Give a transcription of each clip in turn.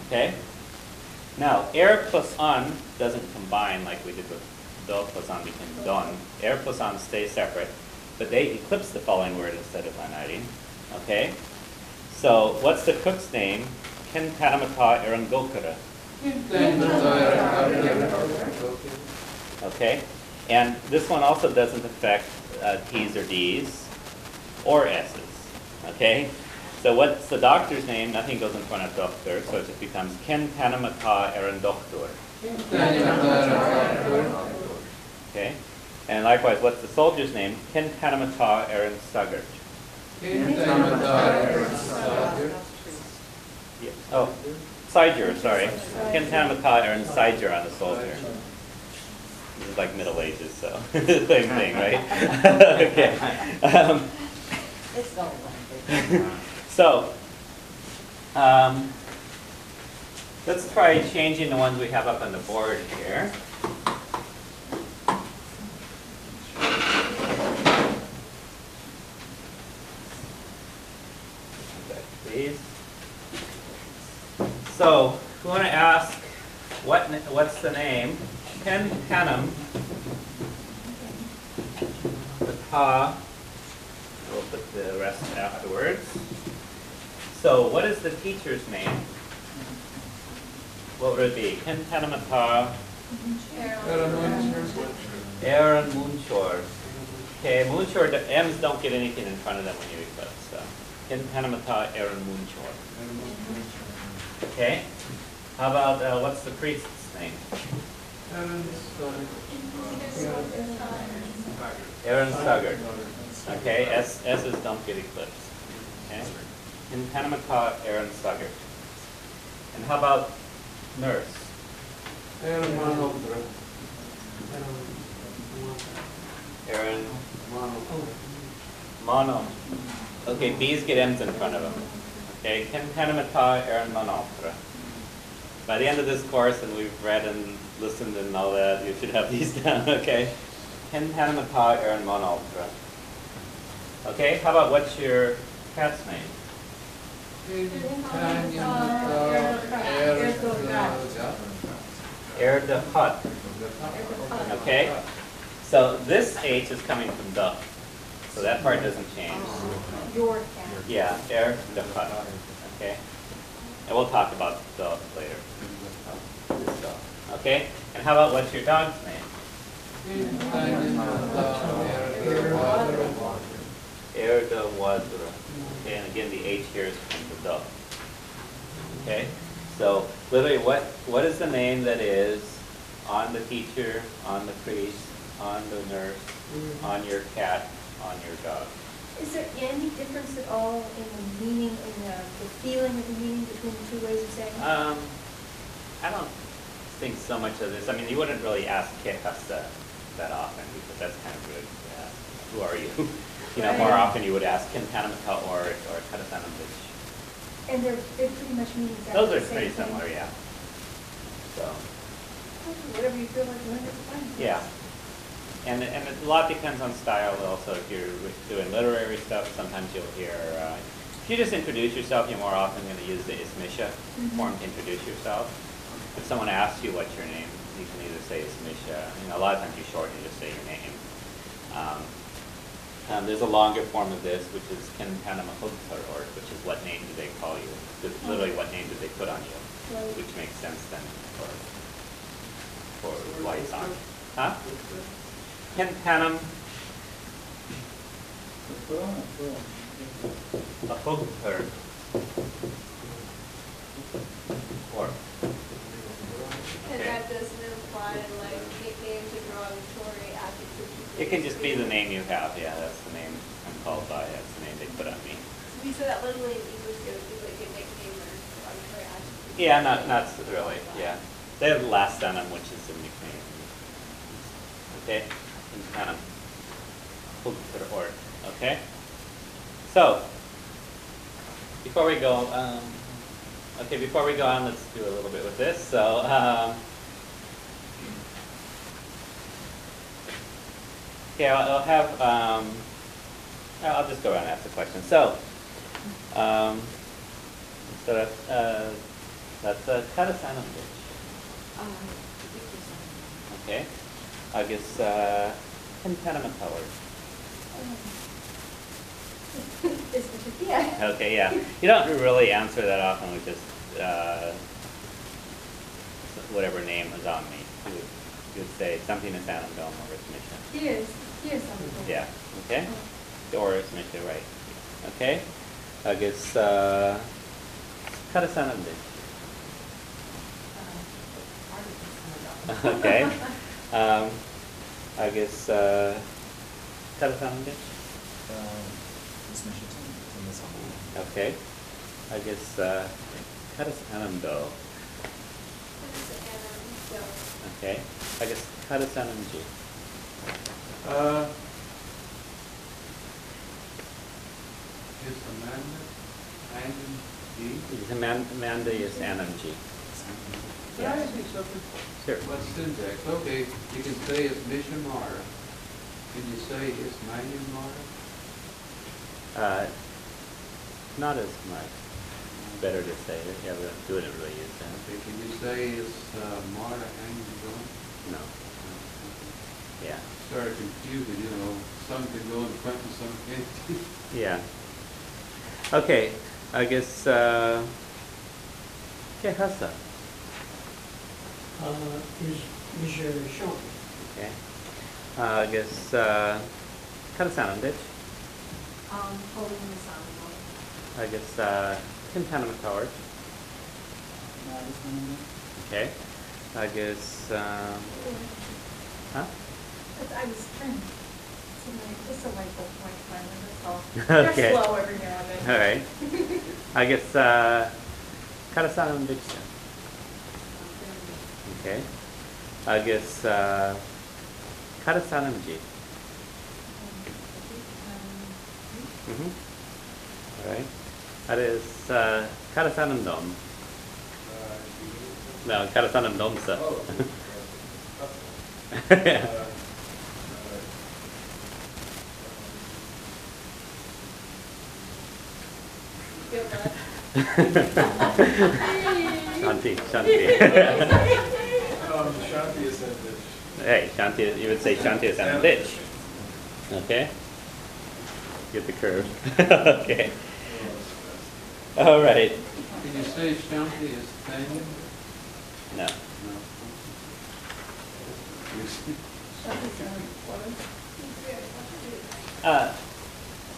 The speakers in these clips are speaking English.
Okay? Now, er plus on doesn't combine like we did with do plus on became don. Er plus on stay separate, but they eclipse the following word instead of lanarin. Okay? So, what's the cook's name? Ken Tanamata Erangokura. Okay? And this one also doesn't affect T's or D's or S's. Okay? So what's the doctor's name? Nothing goes in front of doctor, so it just becomes Ken Tanamata Eran Doktor. Okay? And likewise, what's the soldier's name? Ken Tanamata Eran Sagart. Yeah. Oh, Siger, sorry. Ken Tanamata Eran Siger on the soldier. This is like Middle Ages, so same thing, right? Okay. It's all So, let's try changing the ones we have up on the board here. Please. So, we want to ask, what's the name? Ken Hanum, the Ta. We'll put the rest afterwards. So, what is the teacher's name? What would it be? Ken Tanamata Aaron Moonshore. Okay, Moonshore, the M's don't get anything in front of them when you eclipse. So, Ken Tanamata Aaron Moonshore. Okay. How about, what's the priest's name? Aaron Suggard. Okay, S's don't get eclipsed. Okay. In Panamata, Aaron Suggard. And how about nurse? Aaron Mono. Okay, B's get M's in front of them. Okay, Ken Panamata, Aaron Monoptra. By the end of this course, and we've read and listened and all that, you should have these down, okay? Ken Panamata, Aaron Monoptra. Okay, how about what's your cat's name? Air the Hut. Okay? So this H is coming from the. So that part doesn't change. Your cat. Yeah, Air the Hut. Okay? And we'll talk about the later. This dog. Okay? And how about what's your dog's name? Air the Wadra. Okay, and again the H here is from the dog. Okay? So literally what is the name that is on the teacher, on the priest, on the nurse, on your cat, on your dog? Is there any difference at all in the meaning, in the feeling of the meaning between the two ways of saying it? I don't think so much of this. I mean, you wouldn't really ask Kehasa that often because that's kind of rude to ask. Who are you? You know, more often you would ask Ken Tanamata or Karasanamich. And they're pretty much meaning exactly Those are the same pretty thing. similar, yeah. So, Whatever you feel like doing is fine. yeah. And a lot depends on style also. If you're doing literary stuff, sometimes you'll hear, if you just introduce yourself, you're more often going to use the Ismisha form to introduce yourself. If someone asks you what's your name, you can either say Ismisha. You know, a lot of times you shorten, you just say your name. There's a longer form of this, which is Ken Panamahogtarort, which is what name do they call you? Literally, what name did they put on you? Right. Which makes sense then for why it's on. Huh? Ken Panam Ahogtar. Or And that doesn't imply like nicknames and derogatory adjectives. it can just be the name you have. Yeah, that's the name I'm called by. That's the name they put on me. We said that literally in English, it would be like a nickname or derogatory adjective. Yeah, not really. Yeah, they have the last denim, which is a nickname. Okay, and kind of or okay. So before we go, before we go on, let's do a little bit with this. So. Okay, I'll have, I'll just go around and ask the question. So, That's a karasanam ditch. Okay. Agus Panama Tower. Yeah. Okay, yeah. You don't really answer that often with just whatever name is on me. You would say something is Anam Dom or Smisha. Here's something. Yeah, okay. Or Smisha, right. Okay. Agus karasanam ditch. Okay. Agus karasanam ditch. Okay. Agus karasanam do. Okay. Agus karasanam ji. Is Amanda Anam G? Amanda is Anam G. Can I ask you something? Sure. What syntax? Okay, you can say it's Mishamara. Can you say it's Myanmar? Not as much. Better to say it. Yeah, we don't do it in really use that. Okay, can you say it's Mara Anam? No. Yeah. Sort of confusing, you know, some can go in front and some can't. Yeah. Okay. I guess Kehasa. Is shown. Okay. I guess karasanam ditch. Holding the sound. I guess Panama Tower. Okay. I guess huh? I was trying, it's a light bulb point finally, that's all. Okay. They're slow every now and then. All right. I guess karasanam ditch. Okay. I guess karasanam ji. All right. That is karasanam dom. No, karasanam domsa. Feel that? Shanti. Shanti is that dish. Hey, Shanti, you would say Shanti is on the ditch. Okay. Get the curve. Okay. All right. Can you say Shanti is Tanya? No. No.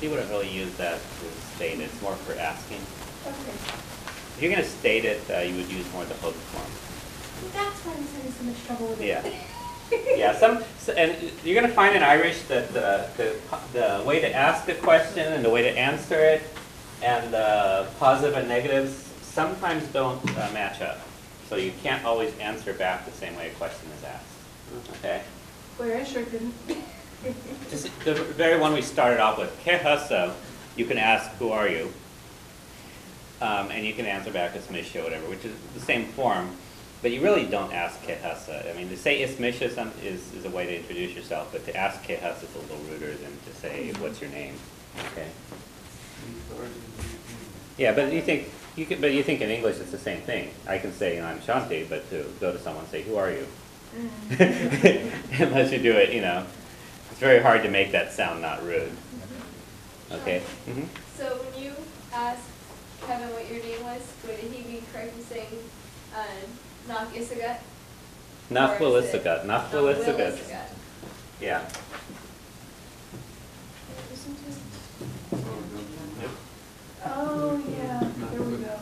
You wouldn't really use that to state it. It's more for asking. Okay. If you're going to state it, you would use more the hook form. That's why I'm having so much trouble with it. Yeah. Yeah, and you're going to find in Irish that the way to ask a question and the way to answer it and the positive and negatives sometimes don't match up. So you can't always answer back the same way a question is asked. Okay? Boy, I sure couldn't. Just the very one we started off with, Kehasa, you can ask, who are you? And you can answer back as Misha or whatever, which is the same form. But you really don't ask Kehasa. I mean, to say Ismisha is a way to introduce yourself, but to ask Kehasa is a little ruder than to say, what's your name? Okay. Yeah, but you think in English it's the same thing. I can say, I'm Shanti, but to go to someone and say, who are you? Unless you do it, it's very hard to make that sound not rude. Okay. Mm-hmm. So when you asked Kevin what your name was, would he be correct in saying Nach Isagat? Nachwilisagat. Nachwilisagat. Yeah. Oh, yeah, there we go.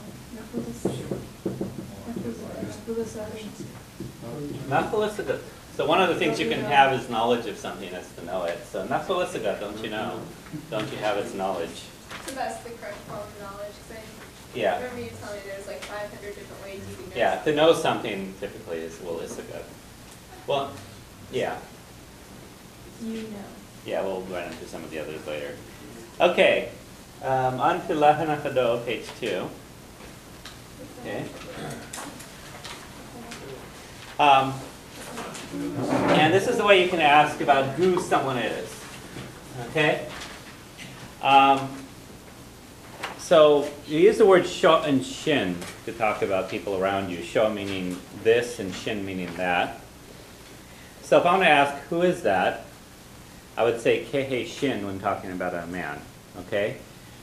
Nachwilisagat. So one of the things you can have is knowledge of something is to know it. So Nachwilisagat, don't you know? Don't you have its knowledge? So that's the correct form of knowledge. Yeah. I remember you telling me there's like 500 different ways you can know. Yeah, to know something typically is Wilisagat. Well, yeah. You know. Yeah, we'll run into some of the others later. Okay, on to Lahana Chado, page 2. Okay. And this is the way you can ask about who someone is. Okay? So you use the word sho and shin to talk about people around you. Sho meaning this and shin meaning that. So if I want to ask, who is that? I would say kehe shin when talking about a man. Okay?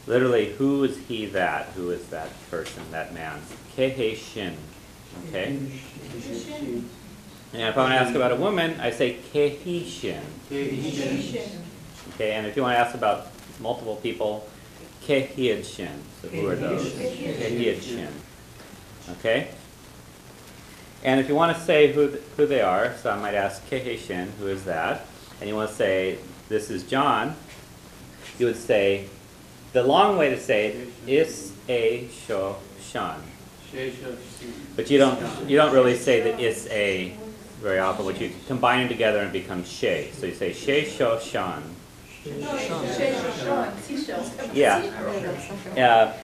Literally, who is he that? Who is that person, that man? Kehe shin. Okay? And if I want to ask about a woman, I say kehi shin. Okay, and if you want to ask about multiple people, kehiad shin. So who are those? Kehiad shin. Okay? And if you want to say who they are, so I might ask kehe shin, who is that? And you want to say, this is John, you would say, the long way to say it is a sho shan. But you don't really say the is a very often, but you combine them together and it becomes she. So you say she sho shan. Yeah.